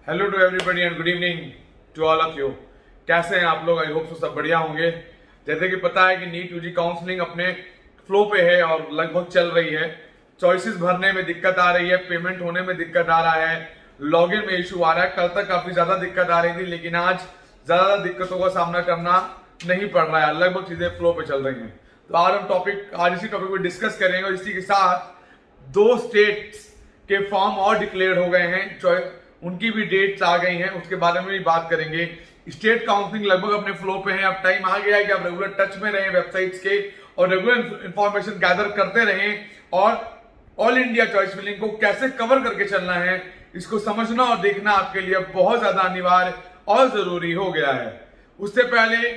Hello to everybody and good evening to all of you. कैसे हैं आप लोग? आई होप सो सब बढ़िया होंगे। जैसे कि पता है कि नीट यूजी काउंसलिंग अपने फ्लो पे है और लगभग चल रही है। चॉइसेस भरने में दिक्कत आ रही है, पेमेंट होने में दिक्कत आ रहा है, लॉगिन में इशू आ रहा है। कल तक काफी ज्यादा दिक्कत आ रही थी, लेकिन आज ज्यादा दिक्कतों का सामना करना नहीं पड़ रहा है, लगभग चीजें फ्लो पे चल रही हैं। तो आज हम आज इसी टॉपिक पर डिस्कस करेंगे और इसी के साथ दो स्टेट्स के फॉर्म और डिक्लेयर हो गए हैं, उनकी भी डेट्स आ गई हैं, उसके बारे में भी बात करेंगे। स्टेट काउंसलिंग लगभग अपने फ्लो पे है। अब टाइम आ गया है कि आप रेगुलर टच में रहें वेबसाइट्स के और रेगुलर इंफॉर्मेशन गैदर करते रहें और ऑल इंडिया चॉइस फिलिंग को कैसे कवर करके चलना है, इसको समझना और देखना आपके लिए बहुत ज्यादा अनिवार्य और जरूरी हो गया है। उससे पहले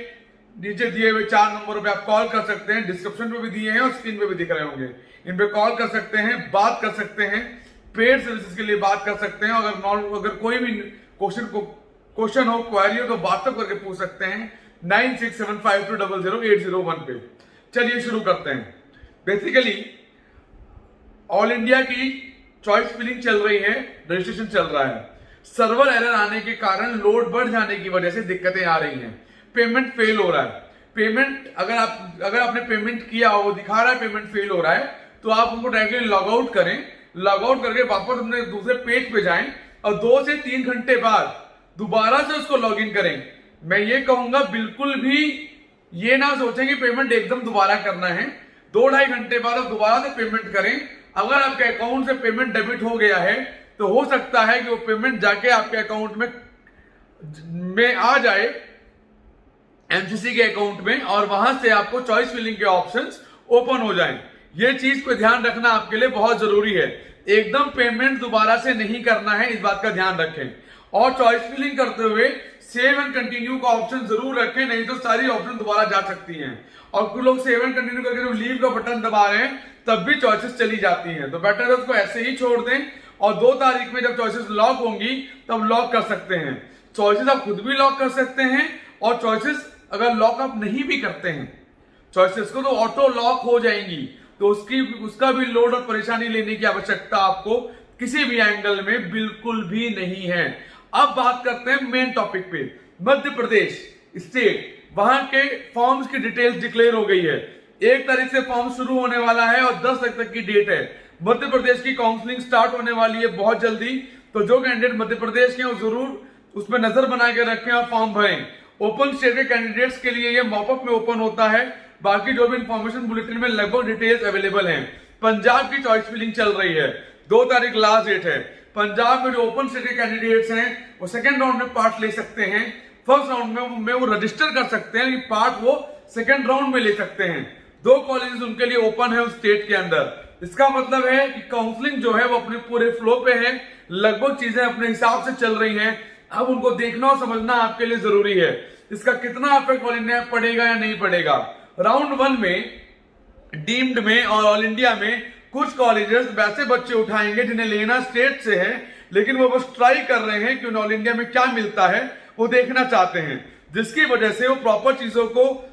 नीचे दिए हुए 4 नंबरों पे आप कॉल कर सकते हैं, डिस्क्रिप्शन पे भी दिए हैं और स्क्रीन पे भी दिख रहे होंगे। इन पे कॉल कर सकते हैं, बात कर सकते हैं, पेड सर्विसेज के लिए बात कर सकते हैं। अगर कोई भी क्वेश्चन हो, क्वेरी हो तो व्हाट्सएप करके पूछ सकते हैं 9675200801 पे। चलिए शुरू करते हैं। बेसिकली ऑल इंडिया की चॉइस फिलिंग चल रही है, रजिस्ट्रेशन चल रहा है। सर्वर एरर आने के कारण लोड बढ़ जाने की वजह से दिक्कतें आ रही हैं, पेमेंट फेल हो रहा है। पेमेंट अगर आपने पेमेंट किया हो, दिखा रहा है पेमेंट फेल हो रहा है, तो आप उनको डायरेक्टली लॉग आउट करें। लॉग आउट करके वापस अपने दूसरे पेज पे जाएं और 2 से 3 घंटे बाद दोबारा से उसको लॉग इन करें। मैं ये कहूंगा बिल्कुल भी ये ना सोचें कि पेमेंट एकदम दोबारा करना है। 2-2.5 घंटे बाद आप दोबारा से पेमेंट करें। अगर आपके अकाउंट से पेमेंट डेबिट हो गया है तो हो सकता है कि वो पेमेंट जाके आपके अकाउंट में आ जाए, एमसीसी के अकाउंट में, और वहां से आपको चॉइस फिलिंग के ऑप्शंस ओपन हो जाएं। ये चीज को ध्यान रखना आपके लिए बहुत जरूरी है। एकदम पेमेंट दोबारा से नहीं करना है, इस बात का ध्यान रखें। और चॉइस फिलिंग करते हुए सेव एंड कंटिन्यू का ऑप्शन जरूर रखें, नहीं तो सारी ऑप्शन दोबारा जा सकती हैं। और कुछ लोग सेव एंड कंटिन्यू करके जब लीव का बटन दबा रहे हैं तब भी चॉइसेस चली जाती हैं। तो बेटर है उसको ऐसे ही छोड़ दें और 2 तारीख में जब चॉइसेस लॉक होंगी तब लॉक कर सकते हैं। चॉइसेस आप खुद भी लॉक कर सकते हैं और चॉइसेस अगर लॉक आप नहीं भी करते हैं चॉइसेस को तो ऑटो लॉक हो जाएंगी, तो उसका भी लोड और परेशानी लेने की आवश्यकता आपको किसी भी एंगल में बिल्कुल भी नहीं है। अब बात करते हैं मेन टॉपिक पे। मध्य प्रदेश स्टेट, वहां के फॉर्म्स की डिटेल्स डिक्लेयर हो गई है। 1 तारीख से फॉर्म शुरू होने वाला है और 10 तारीख तक की डेट है। मध्य प्रदेश की काउंसलिंग स्टार्ट होने वाली है बहुत जल्दी, तो जो कैंडिडेट मध्य प्रदेश के जरूर उसमें नजर बना के रखें और फॉर्म भरें। ओपन स्टेट के कैंडिडेट्स के लिए ये मॉपअप में ओपन होता है। बाकी जो भी इंफॉर्मेशन बुलेटिन में लगभग डिटेल्स अवेलेबल हैं। पंजाब की चॉइस फिलिंग चल रही है, 2 तारीख लास्ट डेट है। पंजाब में जो ओपन स्टेट के कैंडिडेट्स हैं वो सेकंड राउंड में पार्ट ले सकते हैं। फर्स्ट राउंड में वो रजिस्टर कर सकते हैं, पार्ट वो सेकंड राउंड में ले सकते हैं। 2 कॉलेजेस उनके लिए ओपन है उस स्टेट के अंदर। इसका मतलब है कि काउंसलिंग जो है वो अपने पूरे फ्लो पे है, लगभग चीजें अपने हिसाब से चल रही हैं। अब उनको देखना और समझना आपके लिए जरूरी है। इसका कितना इफेक्ट ऑल इंडिया में पड़ेगा या नहीं पड़ेगा। राउंड 1 में डीम्ड में और ऑल इंडिया में कुछ कॉलेजेस वैसे बच्चे उठाएंगे जिन्हें लेना स्टेट से है, लेकिन वो बस ट्राई कर रहे हैं कि उन्हें ऑल इंडिया में क्या मिलता है वो देखना चाहते हैं, जिसकी वजह से वो प्रॉपर चीजों को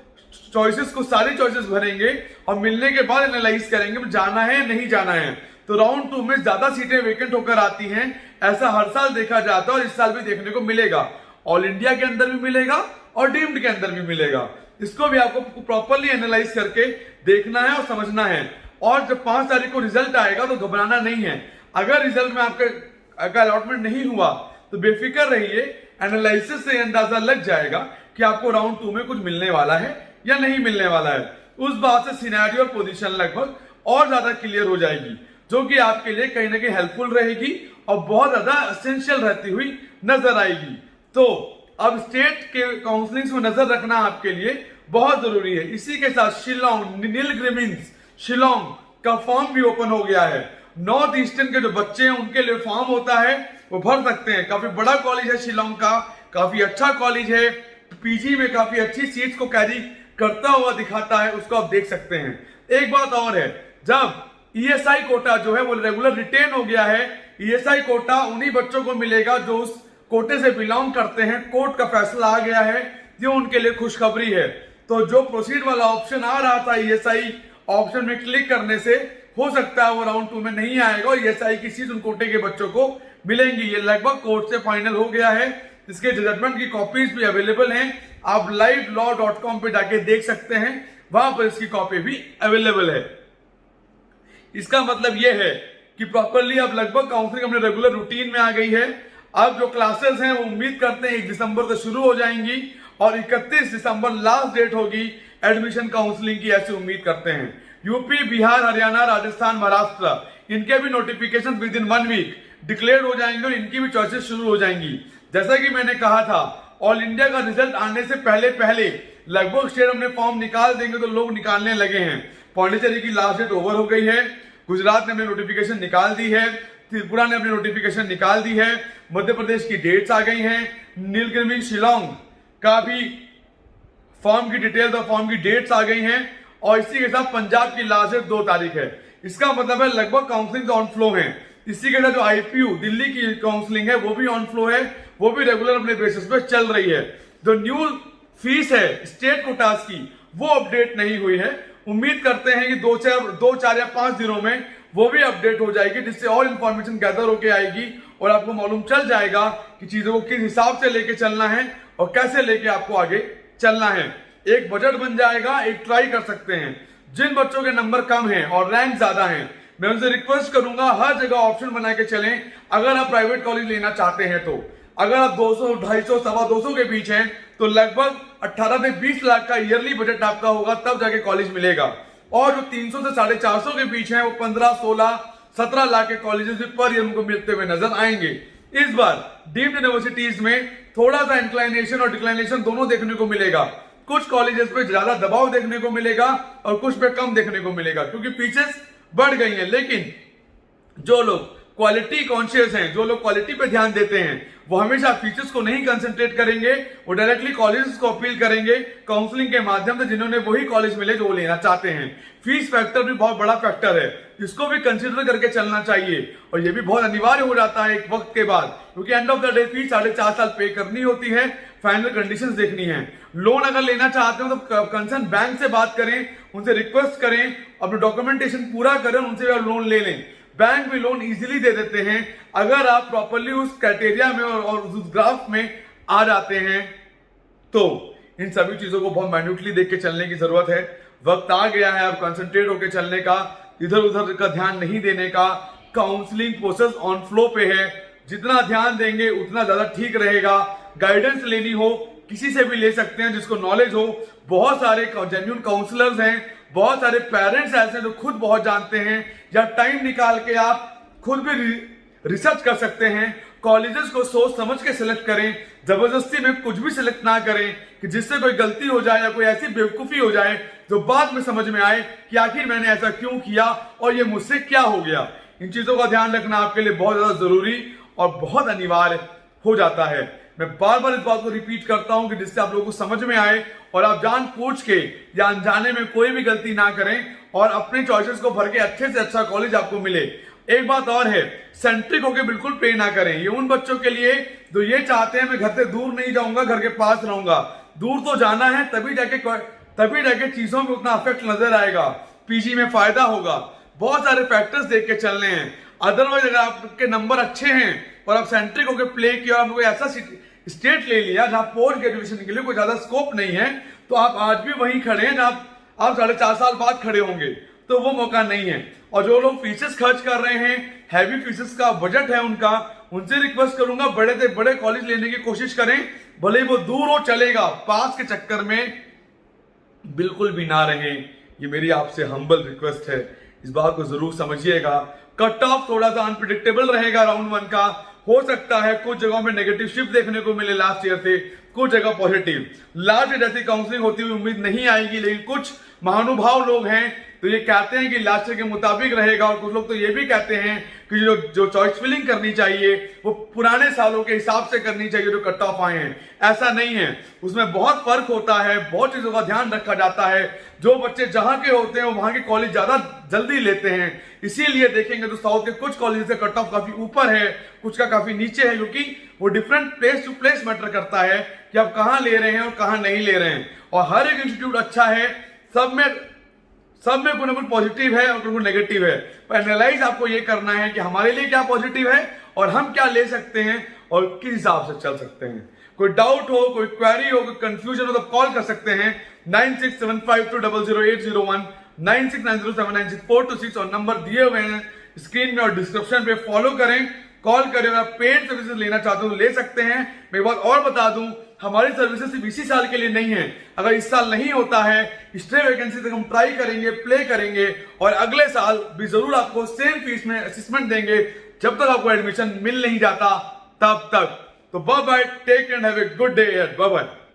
चॉइसेस को सारी चॉइसेस भरेंगे और मिलने के बाद एनालाइज करेंगे जाना है नहीं जाना है। तो राउंड 2 में ज्यादा सीटें वेकेंट होकर आती हैं, ऐसा हर साल देखा जाता है और इस साल भी देखने को मिलेगा। ऑल इंडिया के अंदर भी मिलेगा और डीम्ड के अंदर भी मिलेगा। इसको भी आपको प्रॉपरली एनालाइज करके देखना है और समझना है। और जब 5 तारीख को रिजल्ट आएगा तो घबराना नहीं है। अगर रिजल्ट में आपका अलॉटमेंट नहीं हुआ तो बेफिक्र रहिए, एनालिसिस से अंदाजा लग जाएगा कि आपको राउंड 2 में कुछ मिलने वाला है या नहीं मिलने वाला है। उस बात से सिनेरियो और पोजीशन लगभग और ज्यादा क्लियर हो जाएगी, जो कि आपके लिए कहीं ना कहीं हेल्पफुल रहेगी और बहुत ज्यादा एसेंशियल रहती हुई नजर आएगी। तो अब स्टेट के काउंसलिंग में नजर रखना आपके लिए बहुत जरूरी है। इसी के साथ शिलोंग, नीलगिरी शिलोंग का फॉर्म भी ओपन हो गया है। नॉर्थ ईस्टर्न के जो बच्चे हैं उनके लिए फॉर्म होता है, वो भर सकते हैं। काफी बड़ा कॉलेज है शिलोंग का, काफी अच्छा कॉलेज है। पीजी में काफी अच्छी सीट्स को कैरी करता हुआ दिखाता है, उसको आप देख सकते हैं। एक बात और है, जब ईएसआई कोटा जो है वो रेगुलर रिटेन हो गया है, ईएसआई कोटा उन्हीं बच्चों को मिलेगा जो उस कोटे से बिलोंग करते हैं। कोर्ट का फैसला आ गया है, ये उनके लिए खुशखबरी है। तो जो प्रोसीड वाला ऑप्शन आ रहा था ईएसआई ऑप्शन में क्लिक करने से, हो सकता है वो राउंड 2 में नहीं आएगा और ESI की सीट उन कोटे के बच्चों को मिलेंगी। ये लगभग कोर्ट से फाइनल हो गया है। इसके जजमेंट की कॉपीज भी अवेलेबल हैं, आप livelaw.com पे जाके देख सकते हैं, वहां पर इसकी कॉपी भी अवेलेबल है। इसका मतलब यह है कि प्रॉपरली अब लगभग काउंसलिंग अपने रेगुलर रूटीन में आ गई है। अब जो क्लासेस हैं वो उम्मीद करते हैं 1 दिसंबर से शुरू हो जाएंगी और 31 दिसंबर लास्ट डेट होगी एडमिशन काउंसलिंग की, ऐसी उम्मीद करते हैं। यूपी, बिहार, हरियाणा, राजस्थान, महाराष्ट्र, इनके भी notification within 1 week declare हो जाएंगे और इनकी भी चॉइसेस शुरू हो जाएंगी। जैसा कि मैंने कहा था, ऑल इंडिया का रिजल्ट आने से पहले लगभग स्टेट अपने फॉर्म निकाल देंगे, तो लोग निकालने लगे हैं। पांडिचेरी की लास्ट डेट ओवर हो गई है, गुजरात ने अपनी नोटिफिकेशन निकाल दी है, त्रिपुरा ने अपनी नोटिफिकेशन निकाल दी है, मध्य प्रदेश की डेट्स आ गई हैं, नीलगिरी शिलोंग का भी फॉर्म की डिटेल्स और फॉर्म की डेट्स आ गई हैं और इसी के साथ पंजाब की लास्ट डेट 2 तारीख है। इसका मतलब है लगभग काउंसलिंग ऑन फ्लो है। इसी के साथ जो IPU दिल्ली की काउंसलिंग है वो भी ऑन फ्लो है, वो भी रेगुलर अपने बेसिस पे चल रही है। जो न्यू फीस है स्टेट कोटास की वो अपडेट नहीं हुई है, उम्मीद करते हैं कि 2, 4 या 5 दिनों में वो भी अपडेट हो जाएगी, जिससे और इंफॉर्मेशन गैदर होके आएगी और आपको मालूम चल जाएगा कि चीजों को किस हिसाब से लेके चलना है और कैसे लेके आपको आगे चलना है। एक बजट बन जाएगा, एक ट्राई कर सकते हैं। जिन बच्चों के नंबर कम हैं और रैंक ज्यादा हैं, मैं उनसे रिक्वेस्ट करूंगा हर जगह ऑप्शन बना के चलें। अगर आप प्राइवेट कॉलेज लेना चाहते हैं तो अगर आप 200, 250, 225 के बीच हैं तो लगभग 18 से 20 लाख का ईयरली बजट आपका होगा, तब जाके कॉलेज मिलेगा। और जो 300 से 450 के बीच हैं वो 15, 16, 17 लाख के कॉलेजेस भी पर ईयर उनको मिलते हुए नजर आएंगे। इस बार डीम्ड यूनिवर्सिटीज में थोड़ा सा इंक्लाइनेशन और डिक्लाइनेशन दोनों देखने को मिलेगा। कुछ कॉलेजेस पे ज्यादा दबाव देखने को मिलेगा और कुछ पे कम देखने को मिलेगा, क्योंकि फीसेस बढ़ गई हैं। लेकिन जो लोग क्वालिटी कॉन्शियस हैं, जो लोग क्वालिटी पे ध्यान देते हैं, वो हमेशा फीचर्स को नहीं कंसंट्रेट करेंगे, वो डायरेक्टली कॉलेजेस को अपील करेंगे काउंसलिंग के माध्यम से, जिन्होंने वही कॉलेज मिले जो वो लेना चाहते हैं। फीस फैक्टर भी बहुत बड़ा फैक्टर है, इसको भी कंसिडर करके चलना चाहिए और ये भी बहुत अनिवार्य हो जाता है एक वक्त के बाद, क्योंकि end of the day fees 4.5 साल पे करनी होती है, फाइनल कंडीशंस देखनी है। लोन अगर लेना चाहते हो तो कंसर्न बैंक से बात करें, उनसे रिक्वेस्ट करें, अपने डॉक्यूमेंटेशन पूरा करें, उनसे लोन ले लें। बैंक भी लोन इजीली दे देते हैं अगर आप प्रॉपर्ली उस क्राइटेरिया में और उस ग्राफ में आ जाते हैं। तो इन सभी चीजों को बहुत माइन्यूटली देख के चलने की जरूरत है। वक्त आ गया है अब कंसंट्रेट होकर चलने का, इधर उधर का ध्यान नहीं देने का। काउंसलिंग प्रोसेस ऑन फ्लो पे है, जितना ध्यान देंगे उतना ज्यादा ठीक रहेगा। गाइडेंस लेनी हो किसी से भी ले सकते हैं जिसको नॉलेज हो। बहुत सारे जेन्युइन काउंसलर्स हैं, बहुत सारे पेरेंट्स ऐसे हैं जो खुद बहुत जानते हैं, या टाइम निकाल के आप खुद भी रिसर्च कर सकते हैं। कॉलेजेस को सोच समझ के सिलेक्ट करें, जबरदस्ती में कुछ भी सिलेक्ट ना करें कि जिससे कोई गलती हो जाए या कोई ऐसी बेवकूफी हो जाए जो बाद में समझ में आए कि आखिर मैंने ऐसा क्यों किया और ये मुझसे क्या हो गया। इन चीजों का ध्यान रखना आपके लिए बहुत ज्यादा जरूरी और बहुत अनिवार्य हो जाता है। मैं बार बार इस बात को रिपीट करता हूं कि जिससे आप लोगों को समझ में आए और आप जान पूछ के या अनजाने में कोई भी गलती ना करें और अपने चॉइसेस को भर के अच्छे से अच्छा कॉलेज आपको मिले। एक बात और है, सेंट्रिक होकर बिल्कुल पे ना करें। ये उन बच्चों के लिए जो ये चाहते हैं मैं घर से दूर नहीं जाऊंगा, घर के पास रहूंगा। दूर तो जाना है, तभी जाके चीजों में उतना इफेक्ट नजर आएगा, पीजी में फायदा होगा। बहुत सारे फैक्टर्स देख के चलने हैं। अदरवाइज अगर आपके नंबर अच्छे हैं और आप सेंट्रिक होकर प्ले किया, आपको ऐसा स्टेट ले लिया जहां पोस्ट ग्रेजुएशन के लिए कोई ज्यादा स्कोप नहीं है, तो आप आज भी वहीं खड़े हैं जहां आप 4.5 साल बाद खड़े होंगे, तो वो मौका नहीं है। और जो लोग फीसेस खर्च कर रहे हैं, हैवी फीसेस का बजट है उनका, उनसे रिक्वेस्ट करूंगा बड़े से बड़े कॉलेज लेने की कोशिश करें, भले ही वो दूर हो चलेगा, पास के चक्कर में बिल्कुल भी ना रहें। ये मेरी आपसे हम्बल रिक्वेस्ट है, इस बात को जरूर समझिएगा। कट ऑफ थोड़ा सा अनप्रिडिक्टेबल रहेगा राउंड 1 का, हो सकता है कुछ जगहों में नेगेटिव शिफ्ट देखने को मिले लास्ट ईयर से, कुछ जगह पॉजिटिव। लास्ट ईयर जैसी काउंसलिंग होती हुई उम्मीद नहीं आएगी, लेकिन कुछ महानुभाव लोग हैं तो ये कहते हैं कि लास्ट ईयर के मुताबिक रहेगा, और कुछ लोग तो ये भी कहते हैं कि जो चॉइस फिलिंग करनी चाहिए वो पुराने सालों के हिसाब से करनी चाहिए जो कट ऑफ आए हैं। ऐसा नहीं है, उसमें बहुत फर्क होता है, बहुत चीजों का ध्यान रखा जाता है। जो बच्चे जहां के होते हैं वहां के कॉलेज ज्यादा जल्दी लेते हैं, इसीलिए देखेंगे तो साउथ के कुछ कॉलेज से कट ऑफ काफी ऊपर है, कुछ का काफी नीचे है, क्योंकि वो different place to place matter करता है कि आप कहां ले रहे हैं और कहां नहीं ले रहे हैं। और हर एक इंस्टीट्यूट अच्छा है, सब में सब में कुछ ना कुछ पॉजिटिव है और कुछ नेगेटिव है, पर एनालाइज आपको ये करना है कि हमारे लिए क्या पॉजिटिव है और हम क्या ले सकते हैं और किस हिसाब से चल सकते हैं। कोई डाउट हो, कोई क्वेरी हो, कोई कंफ्यूजन हो तो कॉल कर सकते हैं 9675200801, 9690796426 और नंबर दिए हुए हैं स्क्रीन में और डिस्क्रिप्शन पे। फॉलो करें, कॉल करें। अगर पेड सर्विसेज लेना चाहते हो तो ले सकते हैं। मैं एक बात और बता दूं, हमारी सर्विसेज सिर्फ इसी साल के लिए नहीं है। अगर इस साल नहीं होता है, स्टे वैकेंसी तक हम ट्राई करेंगे, प्ले करेंगे और अगले साल भी जरूर आपको सेम फीस में असिस्मेंट देंगे जब तक आपको एडमिशन मिल नहीं जाता तब तक। तो bye bye, take and have a good day, bye bye.